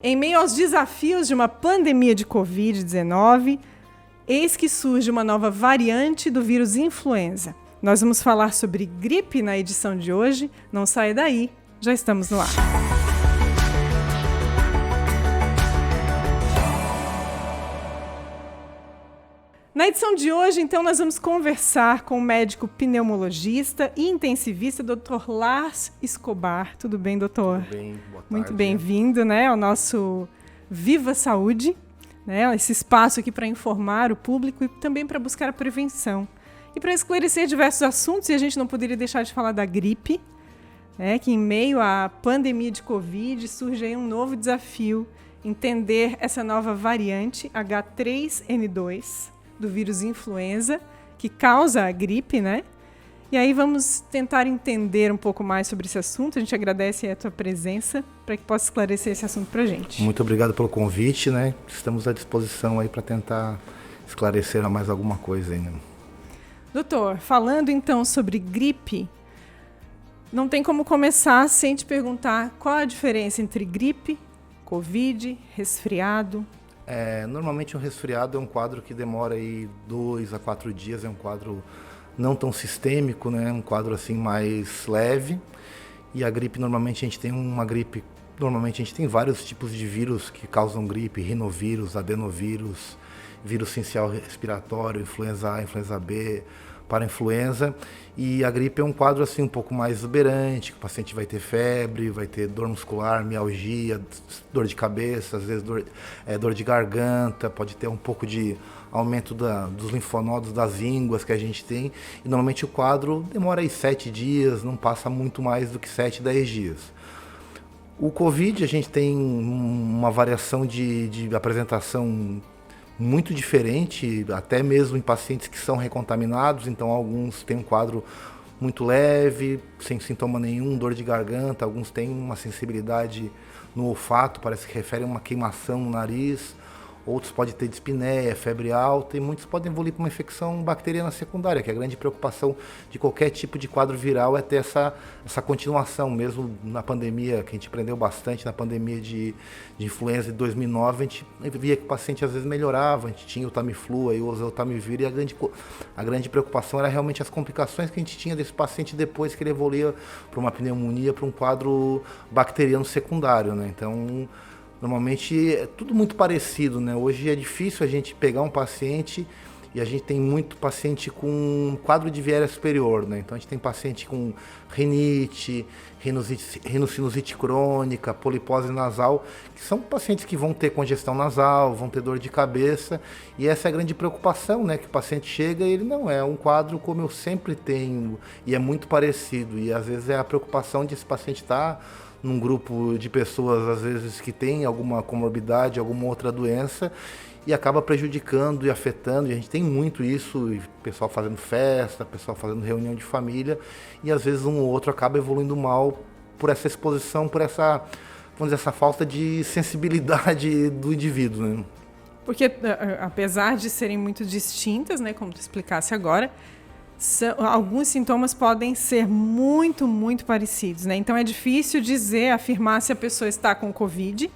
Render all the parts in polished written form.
Em meio aos desafios de uma pandemia de Covid-19, eis que surge uma nova variante do vírus influenza. Nós vamos falar sobre gripe na edição de hoje. Não saia daí, já estamos no ar. Na edição de hoje, então, nós vamos conversar com o médico pneumologista e intensivista, Dr. Lars Escobar. Tudo bem, doutor? Tudo bem, boa tarde. Muito bem-vindo, né, ao nosso Viva Saúde, né, esse espaço aqui para informar o público e também para buscar a prevenção. E para esclarecer diversos assuntos, e a gente não poderia deixar de falar da gripe, né, que em meio à pandemia de Covid surge aí um novo desafio, entender essa nova variante H3N2, do vírus influenza, que causa a gripe, né? E aí vamos tentar entender um pouco mais sobre esse assunto. A gente agradece a tua presença para que possa esclarecer esse assunto para a gente. Muito obrigado pelo convite, né? Estamos à disposição aí para tentar esclarecer mais alguma coisa ainda. Doutor, falando então sobre gripe, não tem como começar sem te perguntar qual a diferença entre gripe, Covid, resfriado. Normalmente um resfriado é um quadro que demora aí 2 a 4 dias, é um quadro não tão sistêmico, né? Um quadro assim mais leve. E a gripe, normalmente a gente tem vários tipos de vírus que causam gripe: rinovírus, adenovírus, vírus sincial respiratório, influenza A, influenza B, parainfluenza. E a gripe é um quadro assim um pouco mais exuberante, que o paciente vai ter febre, vai ter dor muscular, mialgia, dor de cabeça, às vezes dor de garganta, pode ter um pouco de aumento dos linfonodos das ínguas que a gente tem. E normalmente o quadro demora aí 7 dias, não passa muito mais do que 7, 10 dias. O Covid, a gente tem uma variação de apresentação muito diferente, até mesmo em pacientes que são recontaminados. Então alguns têm um quadro muito leve, sem sintoma nenhum, dor de garganta, alguns têm uma sensibilidade no olfato, parece que refere a uma queimação no nariz, outros podem ter dispneia, febre alta, e muitos podem evoluir para uma infecção bacteriana secundária, que é a grande preocupação de qualquer tipo de quadro viral é ter essa continuação. Mesmo na pandemia, que a gente aprendeu bastante na pandemia de influenza de 2009, a gente via que o paciente às vezes melhorava, a gente tinha o Tamiflu, aí o oseltamivir, e a grande preocupação era realmente as complicações que a gente tinha desse paciente depois que ele evoluía para uma pneumonia, para um quadro bacteriano secundário, né? Então, normalmente é tudo muito parecido, né? Hoje é difícil a gente pegar um paciente, e a gente tem muito paciente com quadro de viéria superior, né? Então a gente tem paciente com rinite, rinocinusite crônica, polipose nasal, que são pacientes que vão ter congestão nasal, vão ter dor de cabeça, e essa é a grande preocupação, né? Que o paciente chega e ele não é um quadro como eu sempre tenho, e é muito parecido, e às vezes é a preocupação de esse paciente estar num grupo de pessoas, às vezes, que tem alguma comorbidade, alguma outra doença, e acaba prejudicando e afetando. E a gente tem muito isso, e pessoal fazendo festa, pessoal fazendo reunião de família, e às vezes um ou outro acaba evoluindo mal por essa exposição, por essa, vamos dizer, essa falta de sensibilidade do indivíduo, né? Porque, apesar de serem muito distintas, né, como tu explicasse agora, alguns sintomas podem ser muito, muito parecidos, né? Então é difícil afirmar se a pessoa está com Covid,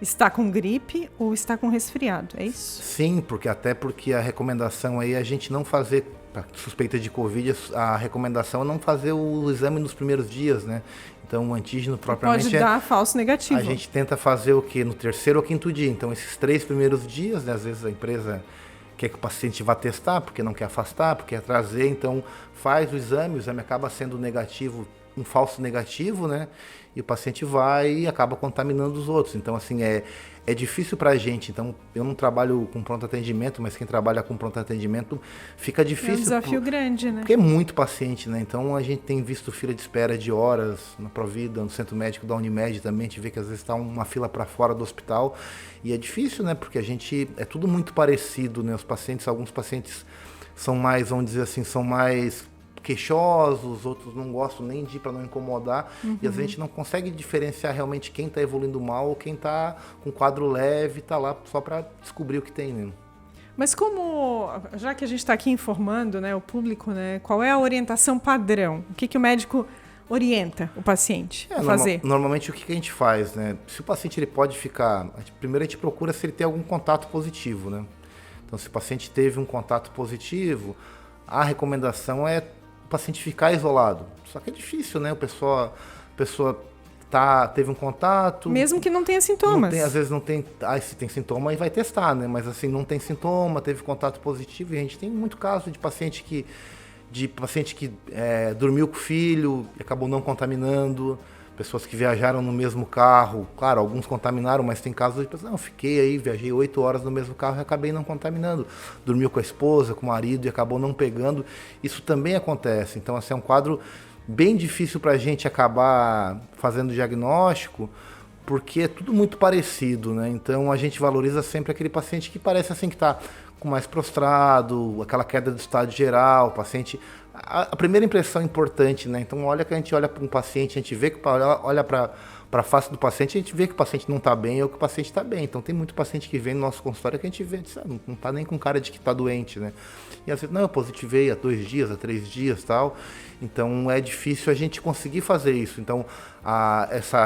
está com gripe ou está com resfriado, é isso? Sim, porque a recomendação aí é a gente não fazer, para suspeita de Covid, a recomendação é não fazer o exame nos primeiros dias, né? Então o antígeno propriamente pode dar falso negativo. A gente tenta fazer o quê? No 3º ou 5º dia. Então esses 3 primeiros dias, né, às vezes a empresa quer que o paciente vá testar, porque não quer afastar, porque quer trazer, então faz o exame acaba sendo negativo, um falso negativo, né? E o paciente vai e acaba contaminando os outros. Então, assim, é difícil pra gente. Então, eu não trabalho com pronto atendimento, mas quem trabalha com pronto atendimento fica difícil. É um desafio grande, né? Porque é muito paciente, né? Então, a gente tem visto fila de espera de horas na Provida, no Centro Médico da Unimed também. A gente vê que às vezes está uma fila para fora do hospital. E é difícil, né? Porque é tudo muito parecido, né? Alguns pacientes são mais, vamos dizer assim, são mais queixosos, outros não gostam nem de ir para não incomodar, e às vezes a gente não consegue diferenciar realmente quem está evoluindo mal ou quem está com quadro leve, está lá só para descobrir o que tem, né? Mas já que a gente está aqui informando, né, o público, né, qual é a orientação padrão? O que o médico orienta o paciente a fazer? Normalmente o que a gente faz, né? Se o paciente ele pode ficar... Primeiro a gente procura se ele tem algum contato positivo, né? Então, se o paciente teve um contato positivo, a recomendação é o paciente ficar isolado. Só que é difícil, né? A pessoa teve um contato... Mesmo que não tenha sintomas. Às vezes não tem... se tem sintoma, aí vai testar, né? Mas assim, não tem sintoma, teve contato positivo. E a gente tem muito caso de paciente que dormiu com o filho e acabou não contaminando. Pessoas que viajaram no mesmo carro. Claro, alguns contaminaram, mas tem casos de pessoas... Não, fiquei aí, viajei 8 horas no mesmo carro e acabei não contaminando. Dormiu com a esposa, com o marido e acabou não pegando. Isso também acontece. Então, assim, é um quadro bem difícil para a gente acabar fazendo diagnóstico, porque é tudo muito parecido, né? Então a gente valoriza sempre aquele paciente que parece assim que está com mais prostrado, aquela queda do estado geral, o paciente... A primeira impressão é importante, né? Então que a gente olha para um paciente, a gente vê que olha para a face do paciente, a gente vê que o paciente não está bem ou que o paciente está bem. Então tem muito paciente que vem no nosso consultório que a gente vê, não está nem com cara de que está doente, né? E às vezes, não, eu positivei há 2 dias, há 3 dias, tal. Então é difícil a gente conseguir fazer isso. Então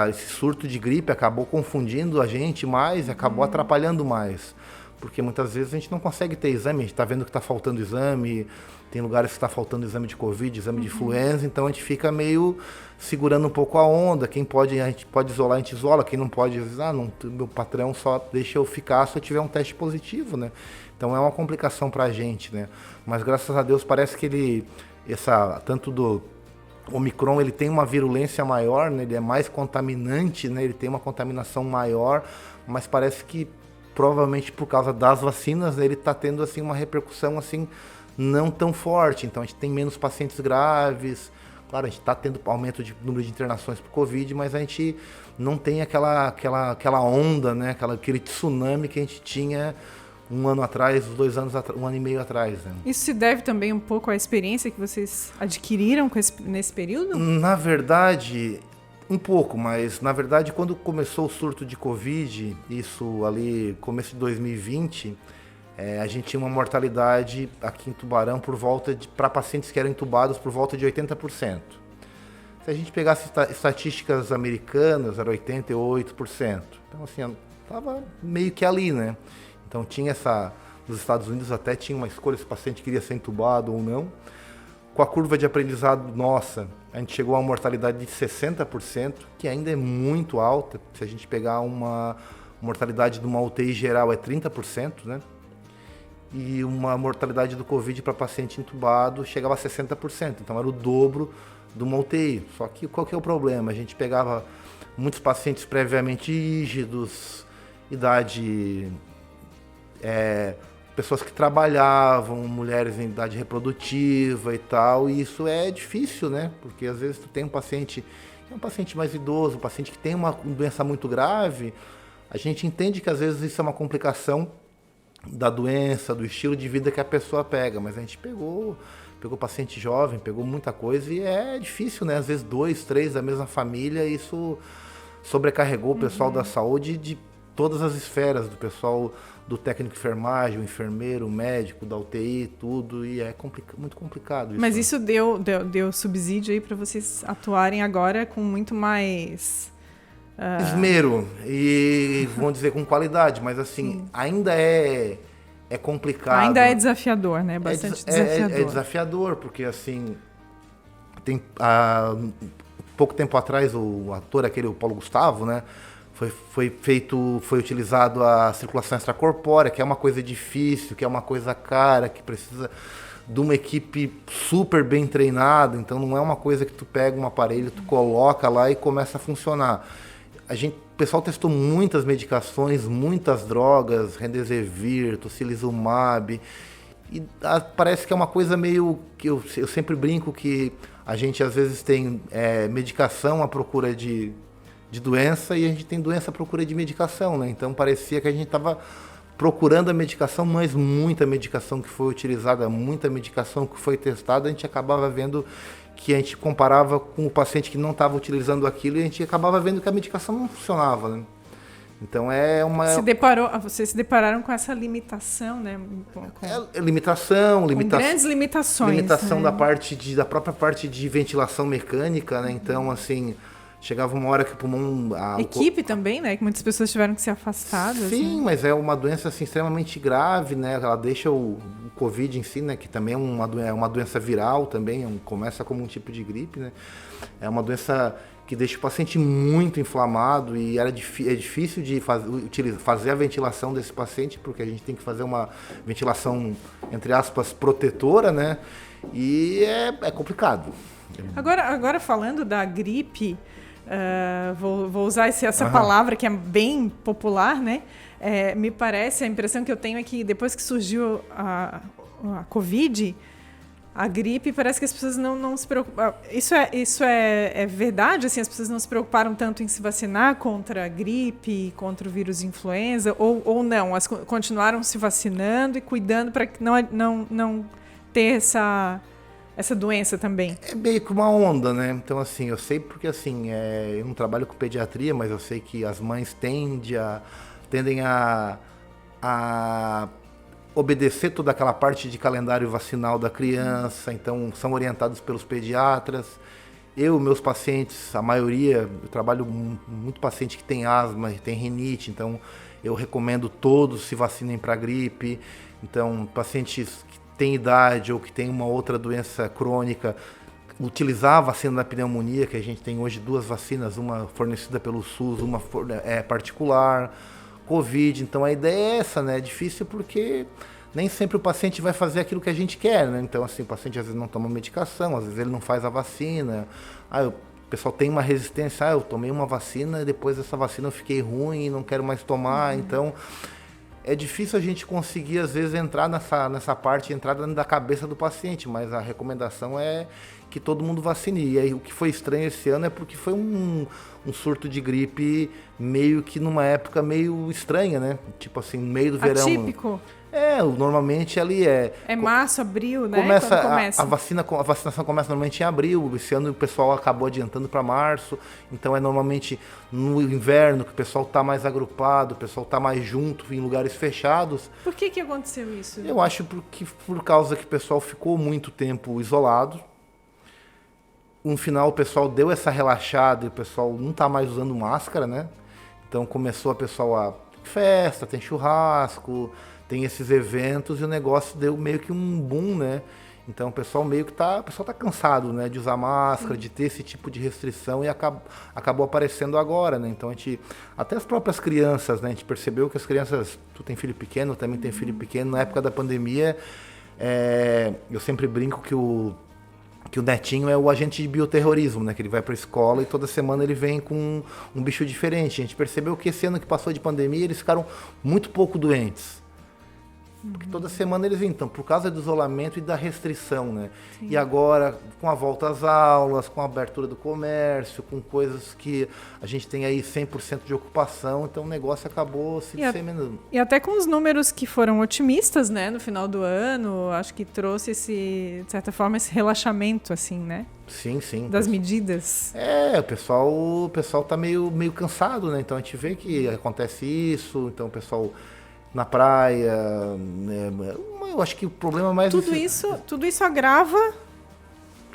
esse surto de gripe acabou confundindo a gente mais e acabou atrapalhando mais. Porque muitas vezes a gente não consegue ter exame, a gente está vendo que está faltando exame, tem lugares que está faltando exame de Covid, exame de influenza, então a gente fica meio segurando um pouco a onda. A gente pode isolar, a gente isola, quem não pode, meu patrão só deixa eu ficar se eu tiver um teste positivo, né? Então é uma complicação para a gente, né? Mas graças a Deus parece que tanto do Omicron, ele tem uma virulência maior, né? Ele é mais contaminante, né? Ele tem uma contaminação maior, mas parece que provavelmente por causa das vacinas, né, ele está tendo assim uma repercussão assim não tão forte. Então a gente tem menos pacientes graves. Claro, a gente está tendo aumento de número de internações por Covid, mas a gente não tem aquela onda, né? Aquele tsunami que a gente tinha 1 ano atrás, 2 anos atrás, 1 ano e meio atrás. Né? Isso se deve também um pouco à experiência que vocês adquiriram nesse período? Na verdade, um pouco, mas na verdade quando começou o surto de Covid, isso ali, começo de 2020, a gente tinha uma mortalidade aqui em Tubarão para pacientes que eram entubados por volta de 80%. Se a gente pegasse estatísticas americanas, era 88%. Então assim, estava meio que ali, né? Então tinha nos Estados Unidos até tinha uma escolha se o paciente queria ser entubado ou não. Com a curva de aprendizado nossa, a gente chegou a uma mortalidade de 60%, que ainda é muito alta. Se a gente pegar uma mortalidade de uma UTI geral é 30%, né? E uma mortalidade do Covid para paciente entubado chegava a 60%. Então era o dobro de uma UTI. Só que qual que é o problema? A gente pegava muitos pacientes previamente rígidos, idade... pessoas que trabalhavam, mulheres em idade reprodutiva e tal, e isso é difícil, né? Porque às vezes tu tem um paciente mais idoso, um paciente que tem uma doença muito grave, a gente entende que às vezes isso é uma complicação da doença, do estilo de vida que a pessoa pega, mas a gente pegou paciente jovem, pegou muita coisa e é difícil, né? Às vezes 2, 3 da mesma família, isso sobrecarregou o pessoal da saúde de todas as esferas, do pessoal do técnico de enfermagem, o enfermeiro, o médico, da UTI, tudo, e é muito complicado isso. Mas isso deu subsídio aí para vocês atuarem agora com muito mais... esmero, e vamos dizer com qualidade, mas assim, sim, ainda é complicado. Ainda é desafiador, né? Bastante desafiador. É desafiador, porque assim, tem pouco tempo atrás o ator, o Paulo Gustavo, né? Foi utilizado a circulação extracorpórea, que é uma coisa difícil, que é uma coisa cara, que precisa de uma equipe super bem treinada, então não é uma coisa que tu pega um aparelho, tu coloca lá e começa a funcionar. O pessoal testou muitas medicações, muitas drogas, Remdesivir, Tocilizumab, e parece que é uma coisa meio que eu sempre brinco que a gente às vezes tem medicação à procura de doença e a gente tem doença à procura de medicação, né? Então parecia que a gente estava procurando a medicação, mas muita medicação que foi utilizada, muita medicação que foi testada, a gente acabava vendo que a gente comparava com o paciente que não estava utilizando aquilo e a gente acabava vendo que a medicação não funcionava, né? Então é uma... Vocês se depararam com essa limitação, né? Limitação. Com grandes limitações. Limitação né? da própria parte de ventilação mecânica, né? Então, assim, chegava uma hora que o pulmão... Equipe também, né? Que muitas pessoas tiveram que ser afastadas. Sim, né? mas é uma doença assim, extremamente grave, né? Ela deixa o Covid em si, né? Que também é uma doença viral também, começa como um tipo de gripe, né? É uma doença que deixa o paciente muito inflamado e é difícil de fazer a ventilação desse paciente, porque a gente tem que fazer uma ventilação, entre aspas, protetora, né? E é complicado. Agora falando da gripe, vou usar essa palavra que é bem popular, né? Me parece, a impressão que eu tenho é que depois que surgiu a Covid, a gripe, parece que as pessoas não se preocupam. Isso é verdade? Assim, as pessoas não se preocuparam tanto em se vacinar contra a gripe, contra o vírus influenza, ou não? Elas continuaram se vacinando e cuidando para não ter essa doença também? É meio que uma onda, né? Então, assim, eu sei porque, assim, eu não trabalho com pediatria, mas eu sei que as mães tendem a obedecer toda aquela parte de calendário vacinal da criança, então são orientados pelos pediatras. Meus pacientes, a maioria, eu trabalho muito paciente que tem asma, tem rinite, então eu recomendo todos se vacinem para gripe. Então, pacientes que têm idade ou que têm uma outra doença crônica, utilizar a vacina da pneumonia, que a gente tem hoje 2 vacinas, uma fornecida pelo SUS, uma particular, Covid. Então a ideia é essa, né? É difícil porque nem sempre o paciente vai fazer aquilo que a gente quer, né? Então, assim, o paciente às vezes não toma medicação, às vezes ele não faz a vacina. O pessoal tem uma resistência, eu tomei uma vacina e depois dessa vacina eu fiquei ruim e não quero mais tomar. Então, é difícil a gente conseguir, às vezes, entrar nessa parte, entrar dentro da cabeça do paciente, mas a recomendação é que todo mundo vacine. E aí, o que foi estranho esse ano é porque foi um surto de gripe meio que numa época meio estranha, né? Tipo assim, no meio do verão. Atípico. Normalmente ali março, abril, né? Começa. A vacinação começa normalmente em abril. Esse ano o pessoal acabou adiantando para março. Então é normalmente no inverno que o pessoal está mais agrupado, o pessoal está mais junto em lugares fechados. Por que aconteceu isso? Eu acho por causa que o pessoal ficou muito tempo isolado. No final o pessoal deu essa relaxada e o pessoal não está mais usando máscara, né? Então começou a pessoal a festa, tem churrasco, tem esses eventos e o negócio deu meio que um boom, né? Então o pessoal tá cansado, né, de usar máscara, de ter esse tipo de restrição e acabou aparecendo agora, né? Então até as próprias crianças, né, a gente percebeu que as crianças, tu tem filho pequeno, também tem filho pequeno, na época da pandemia, eu sempre brinco que o Netinho é o agente de bioterrorismo, né? Que ele vai para a escola e toda semana ele vem com um bicho diferente. A gente percebeu que esse ano que passou de pandemia, eles ficaram muito pouco doentes. Porque toda semana eles vêm, então, por causa do isolamento e da restrição, né? Sim. E agora, com a volta às aulas, com a abertura do comércio, com coisas que a gente tem aí 100% de ocupação, então o negócio acabou se disseminando. E até com os números que foram otimistas, né, no final do ano, acho que trouxe de certa forma, esse relaxamento, assim, né? Sim, sim. Das medidas. O pessoal tá meio cansado, né? Então a gente vê que acontece isso, então o pessoal na praia, eu acho que o problema mais... Tudo isso agrava...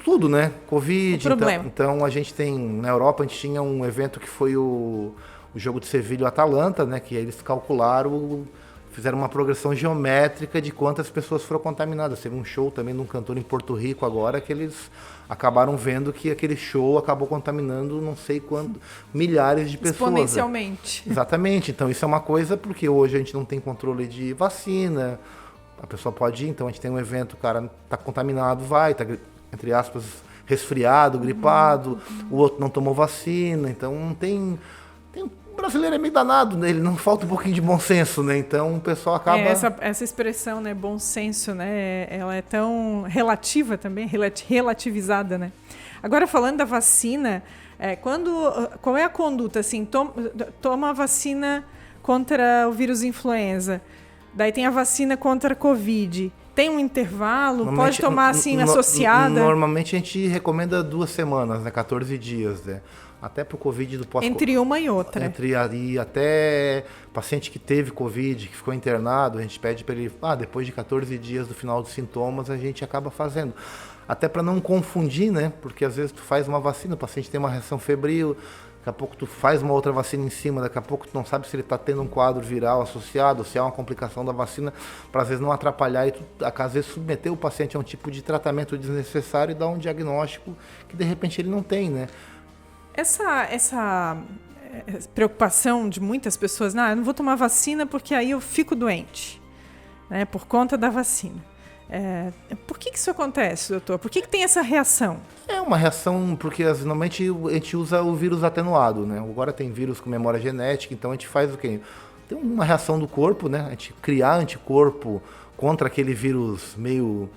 Tudo, né? Covid, o problema. Então a gente tem, na Europa, a gente tinha um evento que foi o jogo de Sevilha e Atalanta, né? Que eles calcularam, fizeram uma progressão geométrica de quantas pessoas foram contaminadas. Teve um show também de um cantor em Porto Rico agora, que eles acabaram vendo que aquele show acabou contaminando não sei quanto, milhares de pessoas. Exponencialmente. Né? Exatamente. Então isso é uma coisa porque hoje a gente não tem controle de vacina, a pessoa pode ir, então a gente tem um evento, o cara está contaminado, está, entre aspas, resfriado, gripado, o outro não tomou vacina, então não tem... O brasileiro é meio danado, né? Ele não falta um pouquinho de bom senso, né? Então o pessoal acaba... Essa expressão, né? Bom senso, né? Ela é tão relativa também, relativizada, né? Agora, falando da vacina, qual é a conduta? Assim, toma a vacina contra o vírus influenza, daí tem a vacina contra a Covid. Tem um intervalo? Pode tomar assim, associada? Normalmente a gente recomenda 2 semanas, né? 14 dias, né? Até para o Covid do pós-Covid. Entre uma e outra. E até paciente que teve Covid, que ficou internado, a gente pede para ele, depois de 14 dias do final dos sintomas, a gente acaba fazendo. Até para não confundir, né? Porque às vezes tu faz uma vacina, o paciente tem uma reação febril, daqui a pouco tu faz uma outra vacina em cima, daqui a pouco tu não sabe se ele está tendo um quadro viral associado, se é uma complicação da vacina, para às vezes não atrapalhar e tu, às vezes submeter o paciente a um tipo de tratamento desnecessário e dar um diagnóstico que de repente ele não tem, né? Essa preocupação de muitas pessoas, eu não vou tomar vacina porque aí eu fico doente, né, por conta da vacina. Por que isso acontece, doutor? Por que tem essa reação? É uma reação porque normalmente a gente usa o vírus atenuado, né? Agora tem vírus com memória genética, então a gente faz o quê? Tem uma reação do corpo, né? A gente criar anticorpo contra aquele vírus meio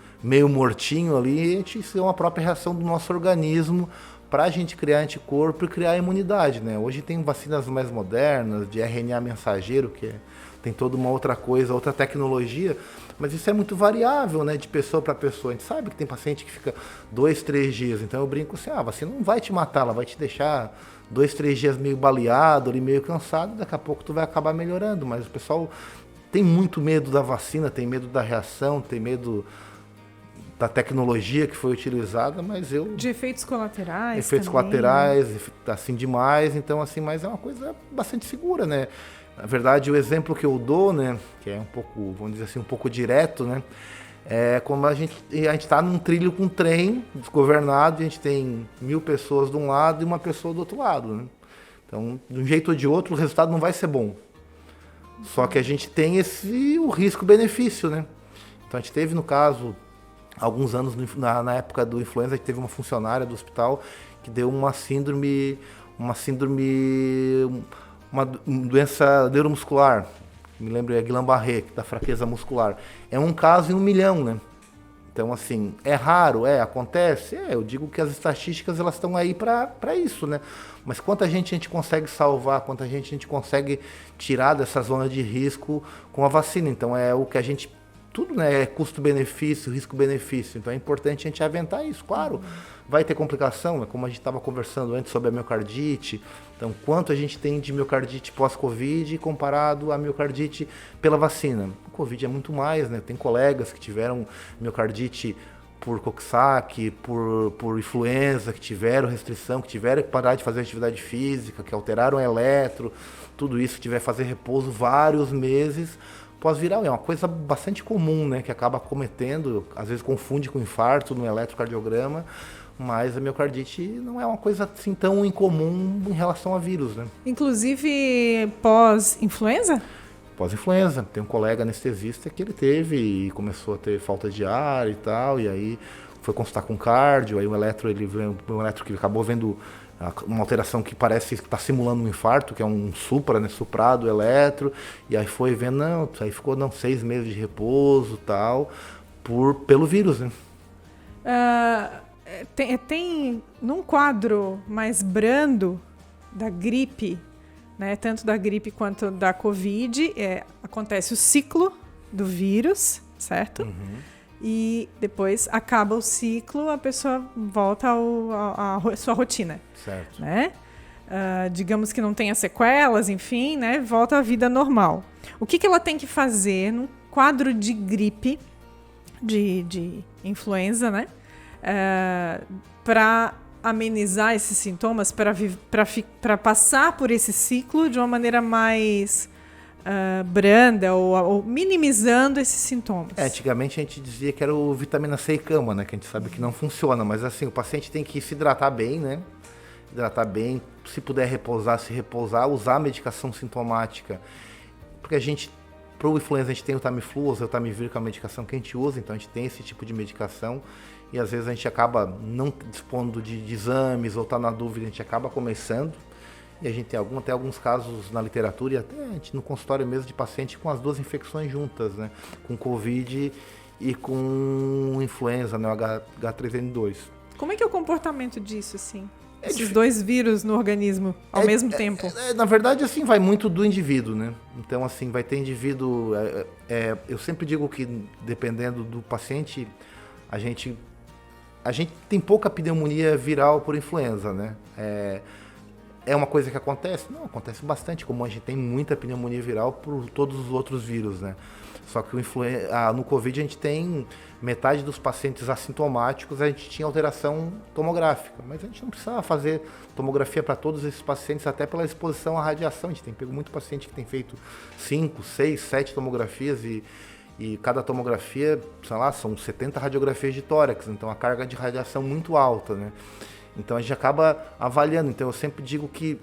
mortinho ali, isso é uma própria reação do nosso organismo para a gente criar anticorpo e criar imunidade, né? Hoje tem vacinas mais modernas, de RNA mensageiro, que tem toda uma outra coisa, outra tecnologia, mas isso é muito variável, né, de pessoa para pessoa. A gente sabe que tem paciente que fica 2, 3 dias, então eu brinco assim, a vacina não vai te matar, ela vai te deixar 2, 3 dias meio baleado, ali, meio cansado, daqui a pouco tu vai acabar melhorando, mas o pessoal tem muito medo da vacina, tem medo da reação, tem medo da tecnologia que foi utilizada, mas eu... De efeitos colaterais Efeitos também, colaterais, assim, demais, então assim, mas é uma coisa bastante segura, né? Na verdade, o exemplo que eu dou, né, que é um pouco, vamos dizer assim, um pouco direto, né, é como a gente está num trilho com um trem desgovernado, e a gente tem 1000 pessoas de um lado e uma pessoa do outro lado, né? Então, de um jeito ou de outro, o resultado não vai ser bom. Só que a gente tem o risco-benefício, né? Então, a gente teve, no caso, alguns anos, na época do influenza, a gente teve uma funcionária do hospital que deu uma doença neuromuscular, me lembro, é Guillain-Barré, da fraqueza muscular. É um caso em 1 milhão, né? Então, assim, é raro, acontece. Eu digo que as estatísticas, elas estão aí para isso, né? Mas quanta gente a gente consegue salvar, quanta gente a gente consegue tirar dessa zona de risco com a vacina. Então, é o que a gente... Tudo, né, é custo-benefício, risco-benefício. Então é importante a gente aventar isso, claro. Vai ter complicação, né, como a gente estava conversando antes sobre a miocardite. Então, quanto a gente tem de miocardite pós-Covid comparado à miocardite pela vacina? O Covid é muito mais, né? Tem colegas que tiveram miocardite por Coxsackie, por influenza, que tiveram restrição, que tiveram que parar de fazer atividade física, que alteraram o eletro, tudo isso, que tiver que fazer repouso vários meses pós-viral. É uma coisa bastante comum, né, que acaba acometendo, às vezes confunde com infarto no eletrocardiograma, mas a miocardite não é uma coisa assim tão incomum em relação a vírus, né? Inclusive pós-influenza? Pós-influenza. Tem um colega anestesista que ele teve e começou a ter falta de ar e tal, e aí foi consultar com cardio, aí o eletro que acabou vendo uma alteração que parece que está simulando um infarto, que é um supra, né, suprado eletro, e aí foi vendo, aí ficou 6 meses de repouso e tal, pelo vírus, né? Tem num quadro mais brando da gripe, né, tanto da gripe quanto da Covid, acontece o ciclo do vírus, certo? Uhum. E depois acaba o ciclo, a pessoa volta à sua rotina. Certo. Né? Digamos que não tenha sequelas, enfim, né? Volta à vida normal. O que ela tem que fazer num quadro de gripe, de influenza, né? Para amenizar esses sintomas, para passar por esse ciclo de uma maneira mais branda ou minimizando esses sintomas. Antigamente a gente dizia que era o vitamina C e cama, né? Que a gente sabe que não funciona, mas assim, o paciente tem que se hidratar bem, né? Hidratar bem, se puder repousar, se repousar, usar a medicação sintomática. Porque pro influenza a gente tem o Tamiflu, o Tamivir, que é a medicação que a gente usa, então a gente tem esse tipo de medicação e às vezes a gente acaba não dispondo de exames ou tá na dúvida, a gente acaba começando. E a gente tem até alguns casos na literatura e até a gente, no consultório mesmo de paciente com as duas infecções juntas, né? Com Covid e com influenza, né? O H3N2. Como é que é o comportamento disso, assim? Esses dois vírus no organismo ao mesmo tempo? Na verdade, assim, vai muito do indivíduo, né? Então, assim, vai ter indivíduo... eu sempre digo que, dependendo do paciente, a gente tem pouca pneumonia viral por influenza, né? é uma coisa que acontece? Não, acontece bastante, como a gente tem muita pneumonia viral por todos os outros vírus, né? Só que no Covid a gente tem metade dos pacientes assintomáticos, a gente tinha alteração tomográfica, mas a gente não precisava fazer tomografia para todos esses pacientes, até pela exposição à radiação. A gente tem pego muito paciente que tem feito 5, 6, 7 tomografias e cada tomografia, sei lá, são 70 radiografias de tórax, então a carga de radiação muito alta, né? Então a gente acaba avaliando. Então eu sempre digo que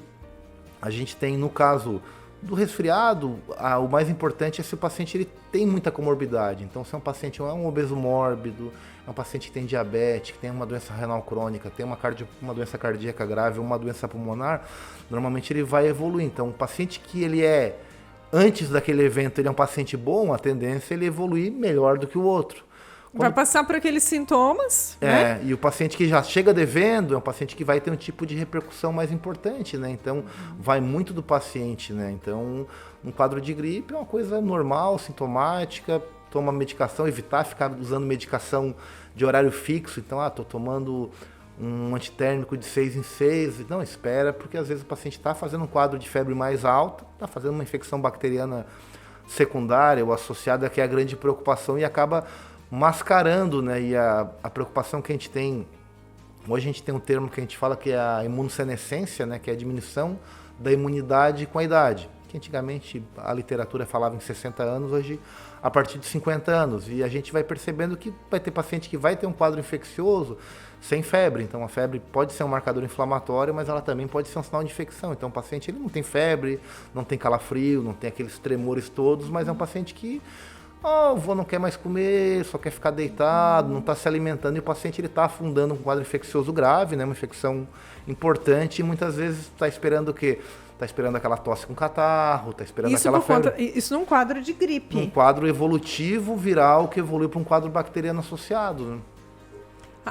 a gente tem, no caso do resfriado, o mais importante é se o paciente ele tem muita comorbidade. Então se é um paciente um obeso mórbido, é um paciente que tem diabetes, que tem uma doença renal crônica, tem uma doença cardíaca grave, uma doença pulmonar, normalmente ele vai evoluir. Então o paciente que ele antes daquele evento, ele é um paciente bom, a tendência é ele evoluir melhor do que o outro. Vai passar por aqueles sintomas, né? E o paciente que já chega devendo é um paciente que vai ter um tipo de repercussão mais importante, né? Então, vai muito do paciente, né? Então, um quadro de gripe é uma coisa normal, sintomática, toma medicação, evitar ficar usando medicação de horário fixo. Então, tô tomando um antitérmico de 6 em 6. Não, espera, porque às vezes o paciente está fazendo um quadro de febre mais alta, está fazendo uma infecção bacteriana secundária ou associada, que é a grande preocupação, e acaba mascarando, né? E a preocupação que a gente tem, hoje a gente tem um termo que a gente fala que é a imunossenescência, né? Que é a diminuição da imunidade com a idade. Que antigamente a literatura falava em 60 anos, hoje a partir de 50 anos. E a gente vai percebendo que vai ter paciente que vai ter um quadro infeccioso sem febre. Então a febre pode ser um marcador inflamatório, mas ela também pode ser um sinal de infecção. Então o paciente ele não tem febre, não tem calafrio, não tem aqueles tremores todos, mas é um paciente que o avô não quer mais comer, só quer ficar deitado, não está se alimentando, e o paciente está afundando um quadro infeccioso grave, né? Uma infecção importante, e muitas vezes está esperando o quê? Está esperando aquela tosse com catarro, está esperando aquela febre. Isso num quadro de gripe. Um quadro evolutivo viral que evoluiu para um quadro bacteriano associado, né?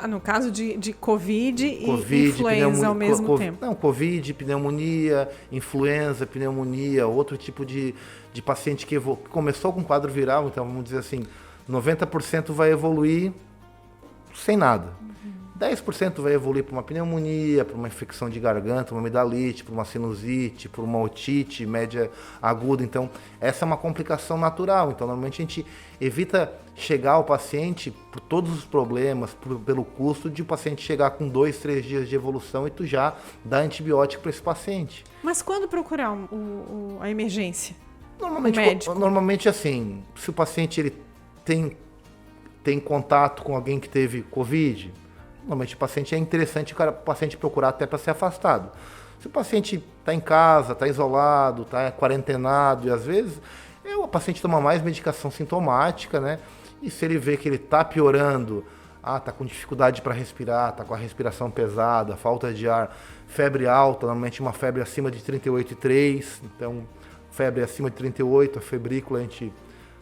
No caso de Covid e influenza ao mesmo tempo. Não, Covid, pneumonia, influenza, pneumonia, outro tipo de paciente que começou com quadro viral, então vamos dizer assim, 90% vai evoluir sem nada. 10% vai evoluir para uma pneumonia, para uma infecção de garganta, uma amidalite, para uma sinusite, para uma otite média aguda. Então, essa é uma complicação natural. Então, normalmente a gente evita chegar ao paciente por todos os problemas, pelo custo de o paciente chegar com 2, 3 dias de evolução e tu já dá antibiótico para esse paciente. Mas quando procurar a emergência? Normalmente assim, se o paciente ele tem contato com alguém que teve Covid, normalmente o paciente é interessante o paciente procurar até para ser afastado. Se o paciente está em casa, está isolado, está quarentenado, e às vezes o paciente toma mais medicação sintomática, né? E se ele vê que ele está piorando, está com dificuldade para respirar, está com a respiração pesada, falta de ar, febre alta, normalmente uma febre acima de 38,3, então febre acima de 38, a febrícula a gente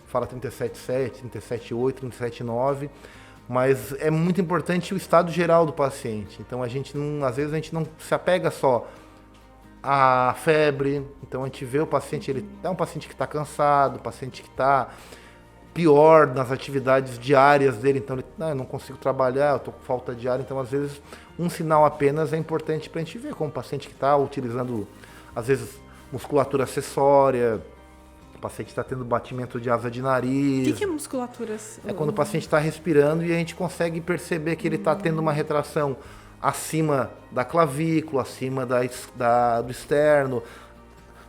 fala 37,7, 37,8, 37,9, mas é muito importante o estado geral do paciente. Então às vezes a gente não se apega só à febre, então a gente vê o paciente, ele é um paciente que está cansado, um paciente que está pior nas atividades diárias dele, então eu não consigo trabalhar, eu estou com falta de ar, então às vezes um sinal apenas é importante para a gente ver como o paciente que está utilizando, às vezes, musculatura acessória, o paciente está tendo batimento de asa de nariz. O que é musculatura? É quando o paciente está respirando e a gente consegue perceber que ele está tendo uma retração acima da clavícula, acima do externo.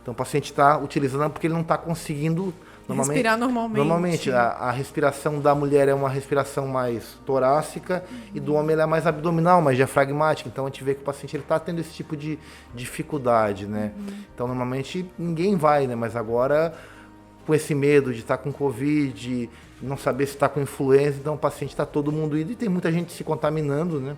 Então o paciente está utilizando porque ele não está conseguindo respirar normalmente. A respiração da mulher é uma respiração mais torácica e do homem ela é mais abdominal, mais diafragmática. Então a gente vê que o paciente está tendo esse tipo de dificuldade, né? Então normalmente ninguém vai, né? Mas agora com esse medo de estar com Covid, não saber se está com influenza, então o paciente está todo mundo indo e tem muita gente se contaminando, né?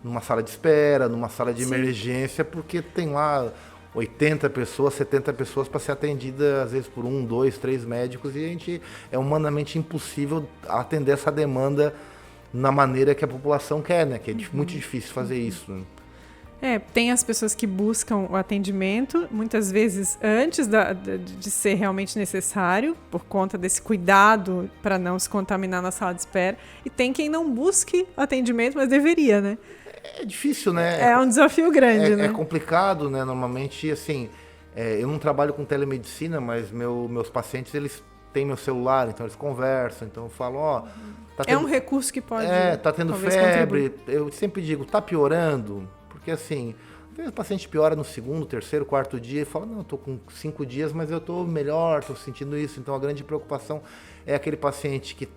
Numa sala de espera, numa sala de emergência, porque tem lá 80 pessoas, 70 pessoas para ser atendida, às vezes por 1, 2, 3 médicos, e é humanamente impossível atender essa demanda na maneira que a população quer, né? Que é muito difícil fazer isso, né? Tem as pessoas que buscam o atendimento, muitas vezes antes de ser realmente necessário, por conta desse cuidado para não se contaminar na sala de espera, e tem quem não busque atendimento, mas deveria, né? É difícil, né? É um desafio grande, né? É complicado, né? Normalmente, assim, eu não trabalho com telemedicina, mas meus pacientes, eles têm meu celular, então eles conversam, então eu falo, ó... É um recurso que pode tá tendo febre, eu sempre digo, tá piorando? Porque, assim, às vezes o paciente piora no segundo, terceiro, quarto dia e fala, não, eu tô com 5 dias, mas eu tô melhor, tô sentindo isso. Então a grande preocupação é aquele paciente que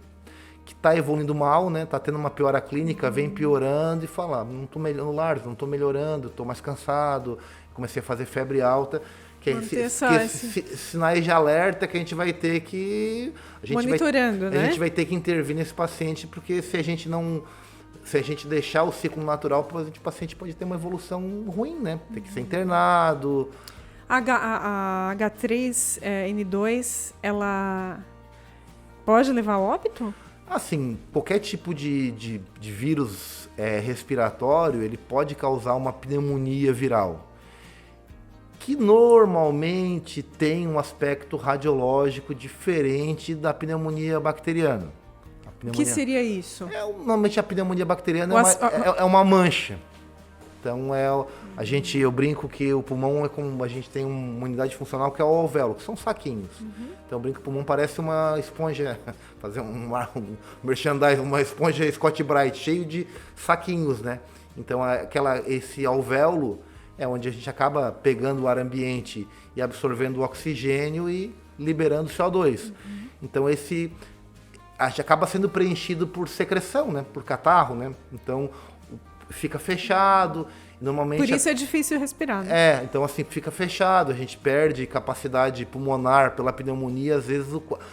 tá evoluindo mal, né? Tá tendo uma piora clínica, vem piorando e fala, não tô melhorando, não tô melhorando, tô mais cansado, comecei a fazer febre alta. Que esses sinais de alerta que a gente vai ter que... Monitorando, né? A gente vai ter que intervir nesse paciente, porque se a gente deixar o ciclo natural, o paciente pode ter uma evolução ruim, né? Tem que ser internado. A H3N2, ela pode levar ao óbito? Assim, qualquer tipo de vírus respiratório, ele pode causar uma pneumonia viral, que normalmente tem um aspecto radiológico diferente da pneumonia bacteriana. O que seria isso? Normalmente a pneumonia bacteriana é uma mancha. Então eu brinco que o pulmão é como a gente tem uma unidade funcional que é o alvéolo, que são saquinhos. Então eu brinco que o pulmão parece uma esponja, fazer um merchandising, uma esponja Scott Brite, cheio de saquinhos, né? Então esse alvéolo é onde a gente acaba pegando o ar ambiente e absorvendo o oxigênio e liberando o CO2. Então a gente acaba sendo preenchido por secreção, né? Por catarro, né? Então fica fechado. Normalmente por isso é difícil respirar, né? Então assim, fica fechado, a gente perde capacidade pulmonar pela pneumonia. Às vezes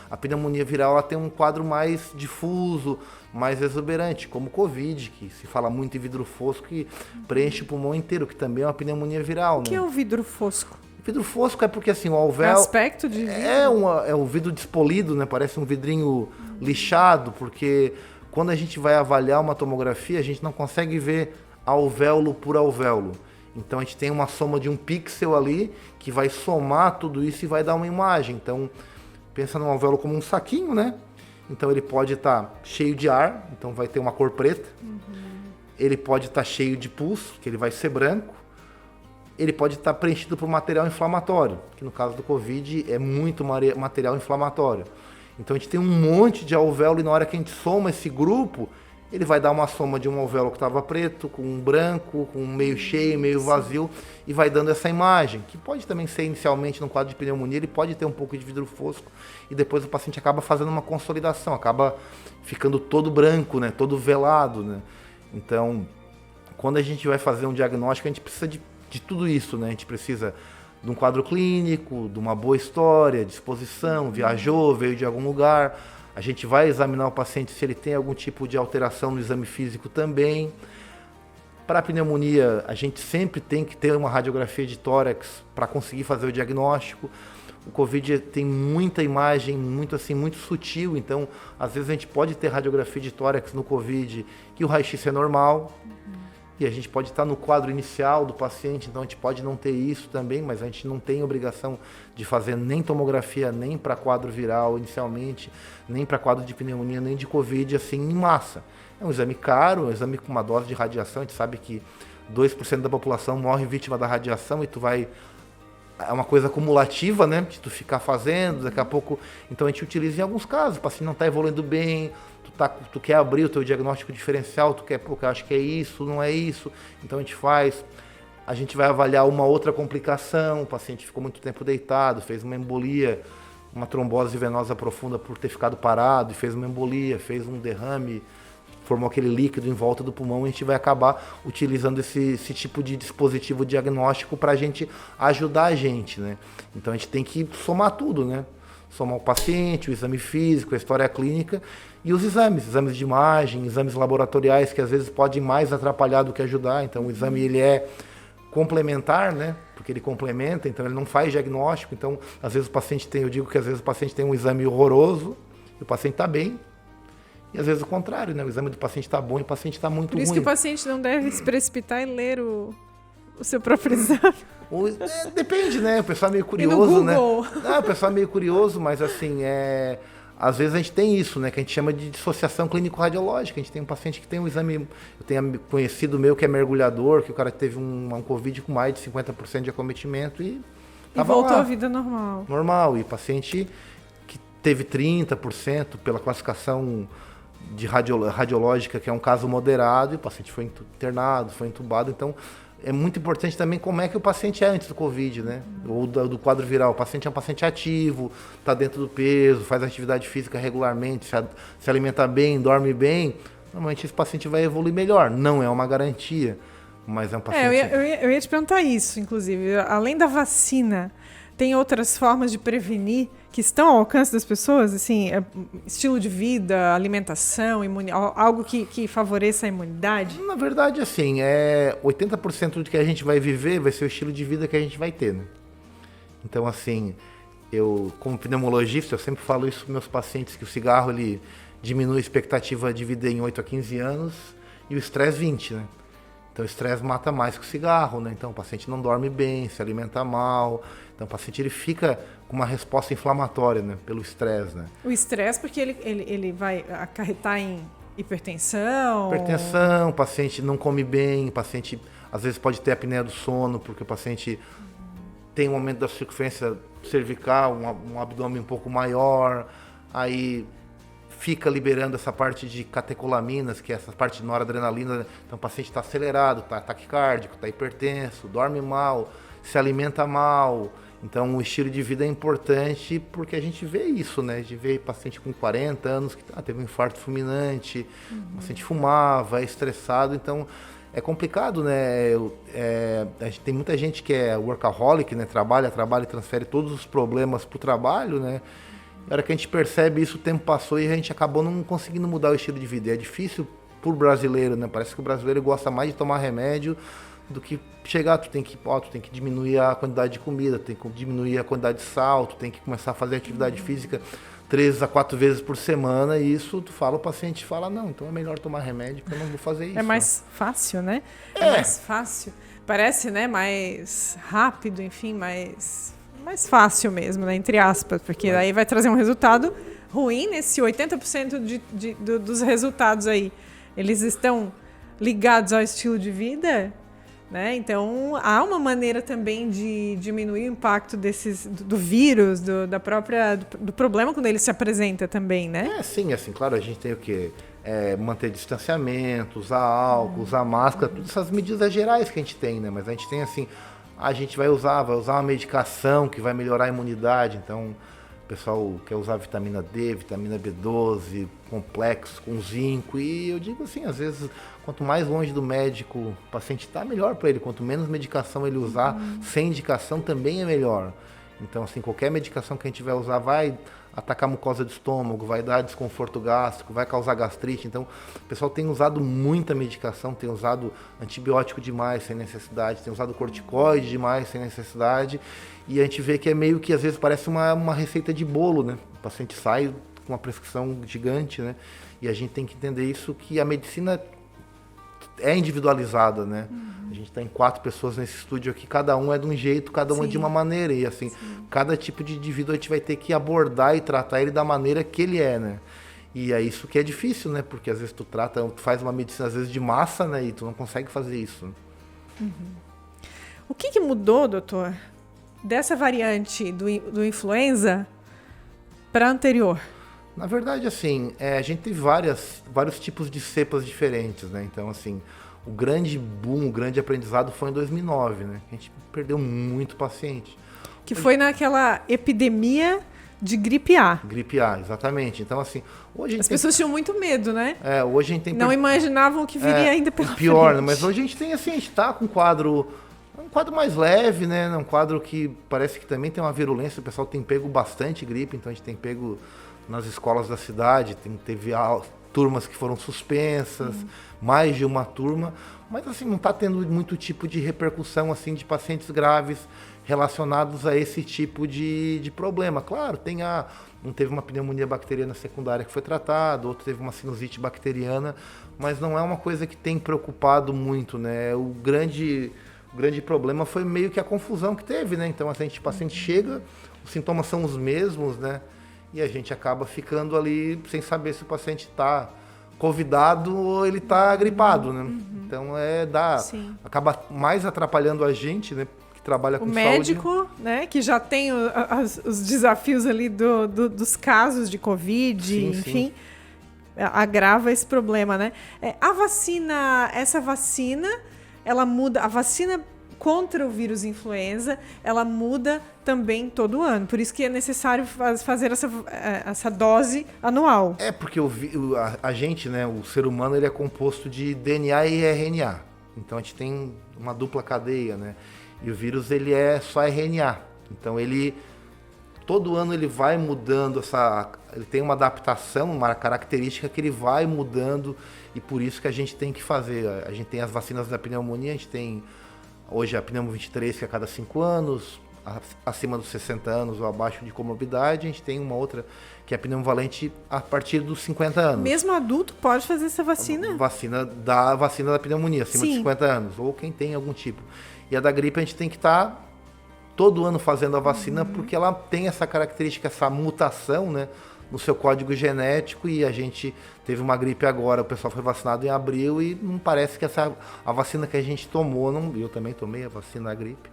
a pneumonia viral ela tem um quadro mais difuso, mais exuberante, como o Covid, que se fala muito em vidro fosco, que preenche o pulmão inteiro, que também é uma pneumonia viral. O que é o vidro fosco? O vidro fosco é porque assim, o alvéolo... aspecto de vidro? É um vidro despolido, né? Parece um vidrinho lixado, porque quando a gente vai avaliar uma tomografia, a gente não consegue ver alvéolo por alvéolo. Então a gente tem uma soma de um pixel ali, que vai somar tudo isso e vai dar uma imagem. Então, pensa no alvéolo como um saquinho, né? Então ele pode estar cheio de ar, então vai ter uma cor preta. Ele pode estar cheio de pus, que ele vai ser branco. Ele pode estar preenchido por material inflamatório, que no caso do Covid é muito material inflamatório. Então a gente tem um monte de alvéolo e na hora que a gente soma esse grupo, ele vai dar uma soma de um alvéolo que estava preto, com um branco, com um meio cheio, meio vazio, e vai dando essa imagem, que pode também ser inicialmente no quadro de pneumonia, ele pode ter um pouco de vidro fosco, e depois o paciente acaba fazendo uma consolidação, acaba ficando todo branco, né, todo velado, né. Então, quando a gente vai fazer um diagnóstico, a gente precisa de tudo isso, né, a gente precisa de um quadro clínico, de uma boa história, disposição, viajou, veio de algum lugar. A gente vai examinar o paciente se ele tem algum tipo de alteração no exame físico também. Para a pneumonia, a gente sempre tem que ter uma radiografia de tórax para conseguir fazer o diagnóstico. O Covid tem muita imagem, muito sutil, então às vezes a gente pode ter radiografia de tórax no Covid que o raio-x é normal. E a gente pode estar no quadro inicial do paciente, então a gente pode não ter isso também, mas a gente não tem obrigação de fazer nem tomografia, nem para quadro viral inicialmente, nem para quadro de pneumonia, nem de Covid, assim, em massa. É um exame caro, um exame com uma dose de radiação, a gente sabe que 2% da população morre vítima da radiação e tu vai... É uma coisa acumulativa, né, de tu ficar fazendo, daqui a pouco... Então a gente utiliza em alguns casos, o paciente não está evoluindo bem... Tu quer abrir o teu diagnóstico diferencial, tu quer, eu acho que é isso, não é isso, então a gente vai avaliar uma outra complicação, o paciente ficou muito tempo deitado, fez uma embolia, uma trombose venosa profunda por ter ficado parado, e fez uma embolia, fez um derrame, formou aquele líquido em volta do pulmão, e a gente vai acabar utilizando esse tipo de dispositivo diagnóstico para a gente ajudar a gente, né? Então a gente tem que somar tudo, né? Somar o paciente, o exame físico, a história clínica e os exames de imagem, exames laboratoriais que às vezes podem mais atrapalhar do que ajudar. Então o exame ele é complementar, né? Porque ele complementa, então ele não faz diagnóstico. Então às vezes eu digo que às vezes o paciente tem um exame horroroso e o paciente está bem. E às vezes o contrário, né? O exame do paciente está bom e o paciente está muito ruim. Por isso que o paciente não deve se precipitar e ler o seu próprio exame. Depende, né? O pessoal é meio curioso, né? O pessoal é meio curioso, mas assim, às vezes a gente tem isso, né, que a gente chama de dissociação clínico-radiológica. A gente tem um paciente que tem um exame, eu tenho conhecido meu que é mergulhador, que o cara teve um Covid com mais de 50% de acometimento e voltou à vida normal. Normal, e paciente que teve 30% pela classificação de radiológica, que é um caso moderado, e o paciente foi internado, foi entubado. Então, é muito importante também como é que o paciente é antes do Covid, né? Ou do quadro viral. O paciente é um paciente ativo, está dentro do peso, faz atividade física regularmente, se alimenta bem, dorme bem. Normalmente esse paciente vai evoluir melhor. Não é uma garantia, mas é um paciente... Eu ia te perguntar isso, inclusive. Além da vacina, tem outras formas de prevenir que estão ao alcance das pessoas? Assim, estilo de vida, alimentação, algo que favoreça a imunidade? Na verdade, assim, 80% do que a gente vai viver vai ser o estilo de vida que a gente vai ter, né? Então, assim, eu, como pneumologista, eu sempre falo isso para meus pacientes, que o cigarro, ele diminui a expectativa de vida em 8 a 15 anos e o estresse 20, né? Então, o estresse mata mais que o cigarro, né? Então, o paciente não dorme bem, se alimenta mal. Então, o paciente ele fica com uma resposta inflamatória, né? Pelo estresse, né? O estresse porque ele vai acarretar em hipertensão? Hipertensão, o paciente não come bem, o paciente às vezes pode ter apneia do sono, porque o paciente tem um aumento da circunferência cervical, um abdômen um pouco maior, aí fica liberando essa parte de catecolaminas, que é essa parte de noradrenalina. Então o paciente está acelerado, está taquicárdico, está hipertenso, dorme mal, se alimenta mal. Então o estilo de vida é importante porque a gente vê isso, né? A gente vê paciente com 40 anos que teve um infarto fulminante, o paciente fumava, é estressado, então é complicado, né? A gente tem muita gente que é workaholic, né? Trabalha e transfere todos os problemas para o trabalho, né? Na hora que a gente percebe isso, o tempo passou e a gente acabou não conseguindo mudar o estilo de vida. É difícil pro brasileiro, né? Parece que o brasileiro gosta mais de tomar remédio do que chegar. Tu tem que diminuir a quantidade de comida, tem que diminuir a quantidade de sal, tu tem que começar a fazer atividade física 3 a 4 vezes por semana, e isso tu fala, o paciente fala, não, então é melhor tomar remédio porque eu não vou fazer isso. É mais fácil, né? É mais fácil. Parece, né, mais rápido, enfim, mais fácil mesmo, né, entre aspas, porque daí vai trazer um resultado ruim nesse 80% dos resultados aí. Eles estão ligados ao estilo de vida, né? Então, há uma maneira também de diminuir o impacto do vírus, do problema quando ele se apresenta também, né? Sim, assim, claro, a gente tem o quê? Manter distanciamento, usar álcool, usar máscara, todas essas medidas gerais que a gente tem, né? Mas a gente tem, assim, a gente vai usar uma medicação que vai melhorar a imunidade. Então, o pessoal quer usar vitamina D, vitamina B12, complexo com zinco. E eu digo assim, às vezes, quanto mais longe do médico o paciente está, melhor para ele. Quanto menos medicação ele usar, sem indicação também é melhor. Então, assim, qualquer medicação que a gente vai usar vai atacar a mucosa do estômago, vai dar desconforto gástrico, vai causar gastrite. Então, o pessoal tem usado muita medicação, tem usado antibiótico demais sem necessidade, tem usado corticoide demais sem necessidade, e a gente vê que é meio que, às vezes, parece uma receita de bolo, né? O paciente sai com uma prescrição gigante, né? E a gente tem que entender isso, que a medicina é individualizada, né? A gente está em 4 pessoas nesse estúdio aqui, cada um é de um jeito, cada um é de uma maneira, e assim, cada tipo de indivíduo a gente vai ter que abordar e tratar ele da maneira que ele é, né? E é isso que é difícil, né? Porque às vezes tu faz uma medicina às vezes de massa, né? E tu não consegue fazer isso. O que mudou, doutor, dessa variante do influenza para a anterior? Na verdade, assim, a gente tem vários tipos de cepas diferentes, né? Então, assim, o grande boom, o grande aprendizado foi em 2009, né? A gente perdeu muito paciente. Que foi naquela epidemia de gripe A. Gripe A, exatamente. Então, assim, hoje as pessoas tinham muito medo, né? Hoje a gente tem... Não imaginavam que viria ainda pela pior, frente. Né? Mas hoje a gente tem, assim, a gente tá com um quadro mais leve, né? Um quadro que parece que também tem uma virulência. O pessoal tem pego bastante gripe, então a gente tem pego nas escolas da cidade, teve turmas que foram suspensas, mais de uma turma, mas assim, não está tendo muito tipo de repercussão assim, de pacientes graves relacionados a esse tipo de problema. Claro, não teve uma pneumonia bacteriana secundária que foi tratada, outro teve uma sinusite bacteriana, mas não é uma coisa que tem preocupado muito, né? O grande problema foi meio que a confusão que teve, né? Então, assim, o paciente chega, os sintomas são os mesmos, né? e a gente acaba ficando ali sem saber se o paciente está convidado ou ele está gripado, né? Então acaba mais atrapalhando a gente, né? Que trabalha com o saúde. médico, né? Que já tem os desafios ali dos casos de Covid, Sim, enfim, agrava esse problema, né? Essa vacina, ela muda, a vacina contra o vírus influenza, ela muda também todo ano. Por isso que é necessário fazer essa dose anual. Porque a gente, né, o ser humano, ele é composto de DNA e RNA. Então a gente tem uma dupla cadeia, né? E o vírus, ele é só RNA. Então todo ano ele vai mudando ele tem uma adaptação, uma característica que ele vai mudando, e por isso que a gente tem que fazer. A gente tem as vacinas da pneumonia, a gente tem hoje a pneumo 23, que é a cada 5 anos, acima dos 60 anos ou abaixo de comorbidade. A gente tem uma outra que é a pneumovalente a partir dos 50 anos. Mesmo adulto pode fazer essa vacina? Vacina da pneumonia, acima de 50 anos, ou quem tem algum tipo. E a da gripe a gente tem que estar todo ano fazendo a vacina, porque ela tem essa característica, essa mutação, né, no seu código genético, e a gente teve uma gripe agora, o pessoal foi vacinado em abril e não parece que a vacina que a gente tomou, eu também tomei a vacina da gripe,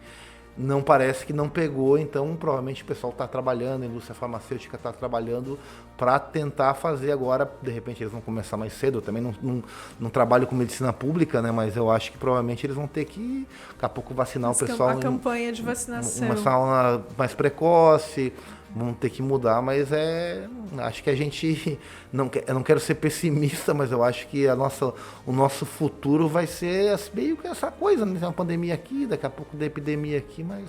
não parece que não pegou. Então provavelmente o pessoal está trabalhando, a indústria farmacêutica está trabalhando para tentar fazer agora. De repente eles vão começar mais cedo. Eu também não trabalho com medicina pública, né? Mas eu acho que provavelmente eles vão ter que, daqui a pouco, vacinar o pessoal. A campanha de vacinação. Uma sauna mais precoce, vão ter que mudar, mas acho que a gente, eu não quero ser pessimista, mas eu acho que o nosso futuro vai ser meio que essa coisa, né? Tem uma pandemia aqui, daqui a pouco da epidemia aqui, mas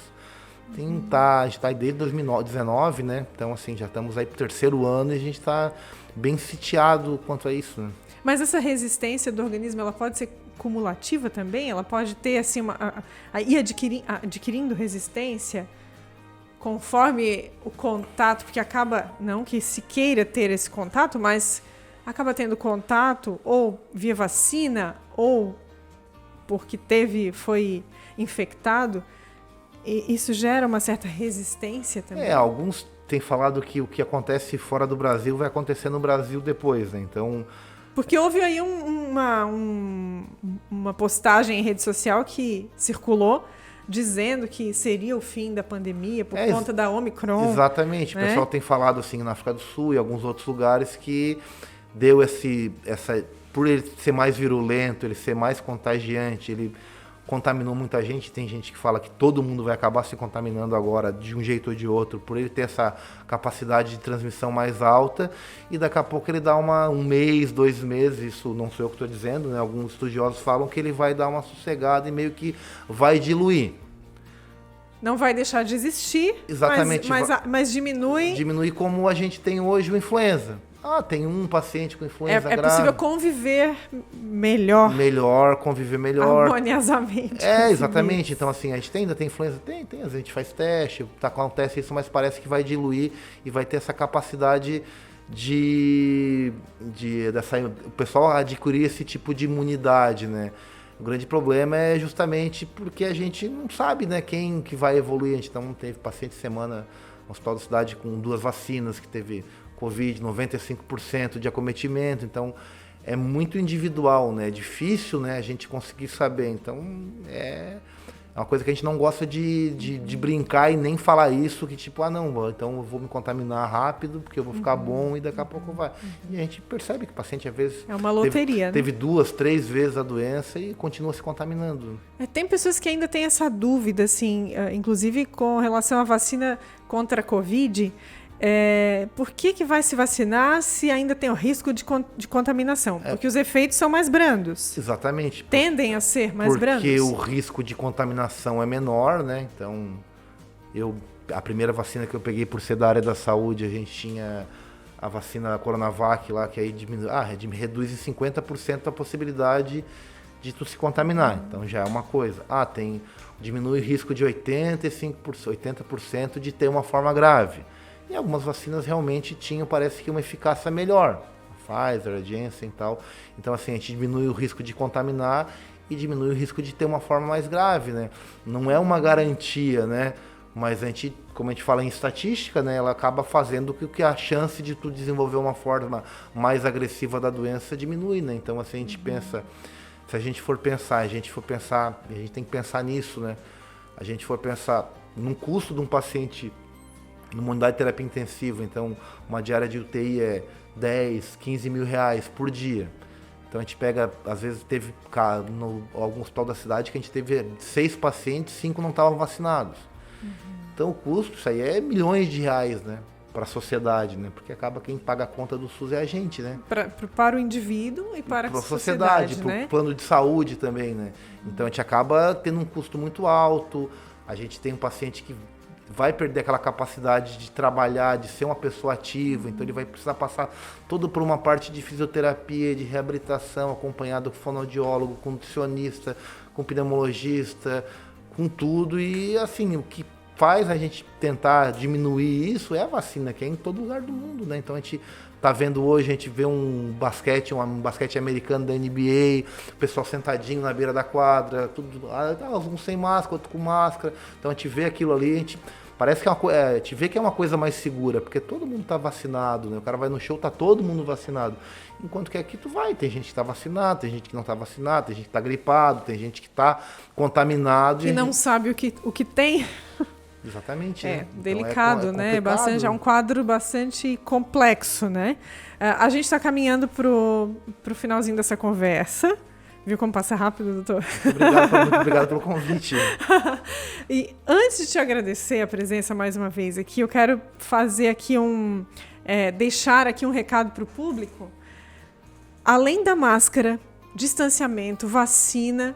a gente está aí desde 2019, né? Então, assim, já estamos aí pro 3º ano e a gente está bem sitiado quanto a isso, né? Mas essa resistência do organismo, ela pode ser cumulativa também? Ela pode ter, assim, ir adquirindo resistência conforme o contato, porque acaba, não que se queira ter esse contato, mas acaba tendo contato ou via vacina ou porque foi infectado, e isso gera uma certa resistência também. Alguns têm falado que o que acontece fora do Brasil vai acontecer no Brasil depois, né? Então, porque houve aí uma postagem em rede social que circulou dizendo que seria o fim da pandemia por conta da Omicron. Exatamente. Né? O pessoal tem falado assim na África do Sul e alguns outros lugares que deu por ele ser mais virulento, ele ser mais contagiante, ele contaminou muita gente. Tem gente que fala que todo mundo vai acabar se contaminando agora de um jeito ou de outro, por ele ter essa capacidade de transmissão mais alta, e daqui a pouco ele dá um mês, 2 meses, isso não sou eu que estou dizendo, né? Alguns estudiosos falam que ele vai dar uma sossegada e meio que vai diluir. Não vai deixar de existir, exatamente, mas diminui. Diminui como a gente tem hoje o influenza. Tem um paciente com influenza grave. É possível conviver melhor. Conviver melhor. Harmoniosamente. Exatamente. Então, assim, a gente ainda tem influenza? Tem. A gente faz teste, acontece isso, mas parece que vai diluir e vai ter essa capacidade o pessoal adquirir esse tipo de imunidade, né? O grande problema é justamente porque a gente não sabe, né, quem que vai evoluir. A gente não teve paciente semana no Hospital da Cidade com 2 vacinas, que teve Covid, 95% de acometimento. Então, é muito individual, né? É difícil, né, a gente conseguir saber. Então, é uma coisa que a gente não gosta de brincar e nem falar isso, que tipo, então eu vou me contaminar rápido, porque eu vou ficar bom e daqui a pouco vai. E a gente percebe que o paciente, às vezes, é uma loteria, teve 2, 3 vezes a doença e continua se contaminando. Tem pessoas que ainda têm essa dúvida, assim, inclusive com relação à vacina contra a Covid. Por que vai se vacinar se ainda tem o risco de contaminação? Porque os efeitos são mais brandos. Exatamente. Tendem a ser mais brandos. Porque o risco de contaminação é menor, né? Então, a primeira vacina que eu peguei por ser da área da saúde, a gente tinha a vacina Coronavac lá, que aí reduz em 50% a possibilidade de tu se contaminar. Então já é uma coisa. Diminui o risco de 80% de ter uma forma grave. E algumas vacinas realmente tinham, parece que, uma eficácia melhor. A Pfizer, a Janssen e tal. Então, assim, a gente diminui o risco de contaminar e diminui o risco de ter uma forma mais grave, né? Não é uma garantia, né? Mas como a gente fala em estatística, né, ela acaba fazendo com que a chance de tu desenvolver uma forma mais agressiva da doença diminui, né? Então, assim, a gente pensa, se a gente tem que pensar nisso, né? A gente for pensar num custo de um paciente numa unidade de terapia intensiva, então uma diária de UTI é 10, 15 mil reais por dia. Então a gente pega, às vezes teve algum hospital da cidade que a gente teve 6 pacientes, 5 não estavam vacinados. Então o custo, isso aí é milhões de reais, né? Para a sociedade, né? Porque acaba quem paga a conta do SUS é a gente, né? Para o indivíduo e para a sociedade, para né? o plano de saúde também, né? Então a gente acaba tendo um custo muito alto, a gente tem um paciente que vai perder aquela capacidade de trabalhar, de ser uma pessoa ativa, então ele vai precisar passar todo por uma parte de fisioterapia, de reabilitação, acompanhado com fonoaudiólogo, com nutricionista, com pneumologista, com tudo. E assim, o que faz a gente tentar diminuir isso é a vacina, que é em todo lugar do mundo, né? Então a gente tá vendo hoje, a gente vê um basquete americano da NBA, o pessoal sentadinho na beira da quadra, tudo, alguns sem máscara, outros com máscara. Então a gente vê aquilo ali, a gente parece que a gente vê que é uma coisa mais segura, porque todo mundo tá vacinado, né? O cara vai no show, tá todo mundo vacinado. Enquanto que aqui tem gente que tá vacinado, tem gente que não tá vacinado, tem gente que tá gripado, tem gente que tá contaminado. Que não sabe o que tem. Exatamente. É, né? delicado, né? É um quadro bastante complexo, né? A gente está caminhando pro finalzinho dessa conversa. Viu como passa rápido, doutor? Muito obrigado pelo convite. E antes de te agradecer a presença mais uma vez aqui, eu quero fazer aqui deixar aqui um recado para o público. Além da máscara, distanciamento, vacina,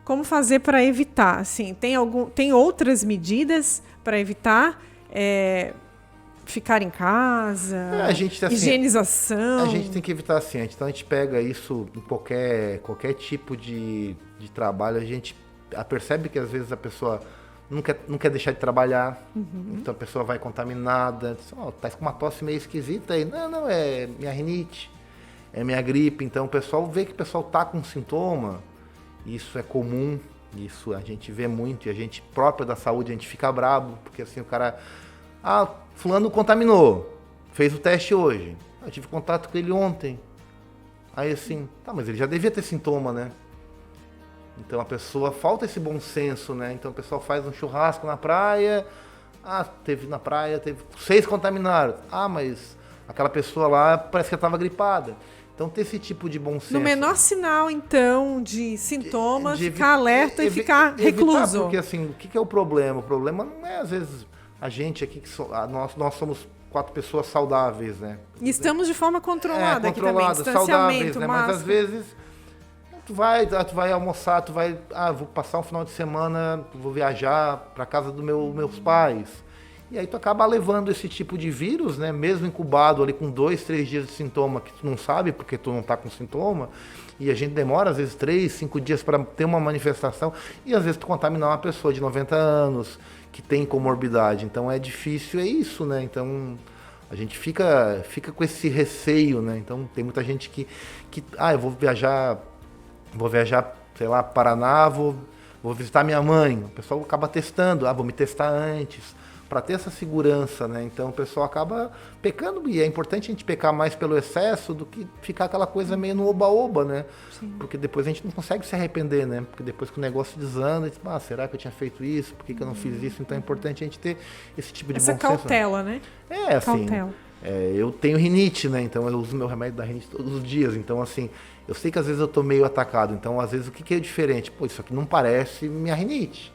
como fazer para evitar? Assim, tem outras medidas para evitar ficar em casa, higienização? A gente tem que evitar assim. Então a gente pega isso em qualquer tipo de trabalho. A gente percebe que às vezes a pessoa não quer deixar de trabalhar. Então a pessoa vai contaminada. Diz, tá com uma tosse meio esquisita aí. Não, é minha rinite, é minha gripe. Então o pessoal vê que o pessoal tá com sintoma. Isso é comum, isso a gente vê muito, e a gente própria da saúde, a gente fica brabo, porque assim o cara, fulano contaminou, fez o teste hoje, eu tive contato com ele ontem, aí assim, mas ele já devia ter sintoma, né? Então a pessoa, falta esse bom senso, né? Então o pessoal faz um churrasco na praia, teve 6 contaminados, mas aquela pessoa lá parece que estava gripada. Então, ter esse tipo de bom senso. No menor sinal, então, de sintomas, ficar alerta e ficar recluso. Porque, assim, o que é o problema? O problema não é, às vezes, a gente aqui, nós somos 4 pessoas saudáveis, né? E estamos de forma controlada aqui também, saudáveis, né? Mas, às vezes, tu vai almoçar, vou passar um final de semana, vou viajar para casa dos meus pais. E aí tu acaba levando esse tipo de vírus, né? Mesmo incubado ali com 2, 3 dias de sintoma que tu não sabe porque tu não tá com sintoma. E a gente demora às vezes 3, 5 dias para ter uma manifestação. E às vezes tu contaminar uma pessoa de 90 anos que tem comorbidade. Então é difícil, é isso, né? Então a gente fica com esse receio, né? Então tem muita gente que eu vou viajar, sei lá, Paraná, vou visitar minha mãe. O pessoal acaba testando, vou me testar antes, para ter essa segurança, né? Então o pessoal acaba pecando, e é importante a gente pecar mais pelo excesso do que ficar aquela coisa meio no oba-oba, né? Sim. Porque depois a gente não consegue se arrepender, né? Porque depois que o negócio desanda, a gente diz, será que eu tinha feito isso? Por que eu não fiz isso? Então é importante a gente ter esse tipo de bom senso. Essa cautela, né? Assim, eu tenho rinite, né? Então eu uso meu remédio da rinite todos os dias. Então, assim, eu sei que às vezes eu tô meio atacado. Então, às vezes, o que é diferente? Isso aqui não parece minha rinite.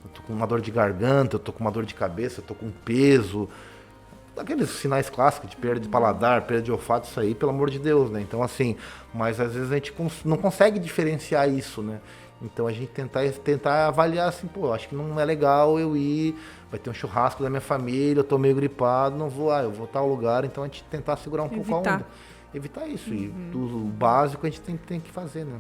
Eu tô com uma dor de garganta, eu tô com uma dor de cabeça, eu tô com peso. Aqueles sinais clássicos de perda de paladar, perda de olfato, isso aí, pelo amor de Deus, né? Então, assim, mas às vezes a gente não consegue diferenciar isso, né? Então a gente tentar avaliar assim, acho que não é legal eu ir, vai ter um churrasco da minha família, eu tô meio gripado, não vou, eu vou a tal lugar, então a gente tentar segurar um pouco a onda. Evitar isso. E o básico a gente tem que fazer, né?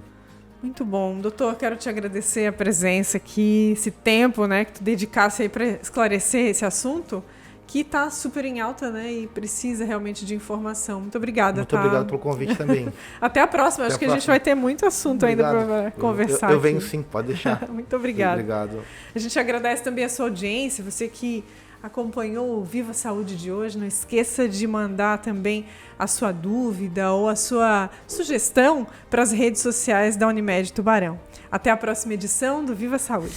Muito bom. Doutor, quero te agradecer a presença aqui, esse tempo, né, que tu dedicasse aí para esclarecer esse assunto. que está super em alta, né? E precisa realmente de informação. Muito obrigada, Muito obrigado pelo convite também. Até a próxima. Acho que a gente vai ter muito assunto ainda para conversar. Eu venho sim, pode deixar. Muito obrigada. Obrigado. A gente agradece também a sua audiência, você que acompanhou o Viva Saúde de hoje. Não esqueça de mandar também a sua dúvida ou a sua sugestão para as redes sociais da Unimed Tubarão. Até a próxima edição do Viva Saúde.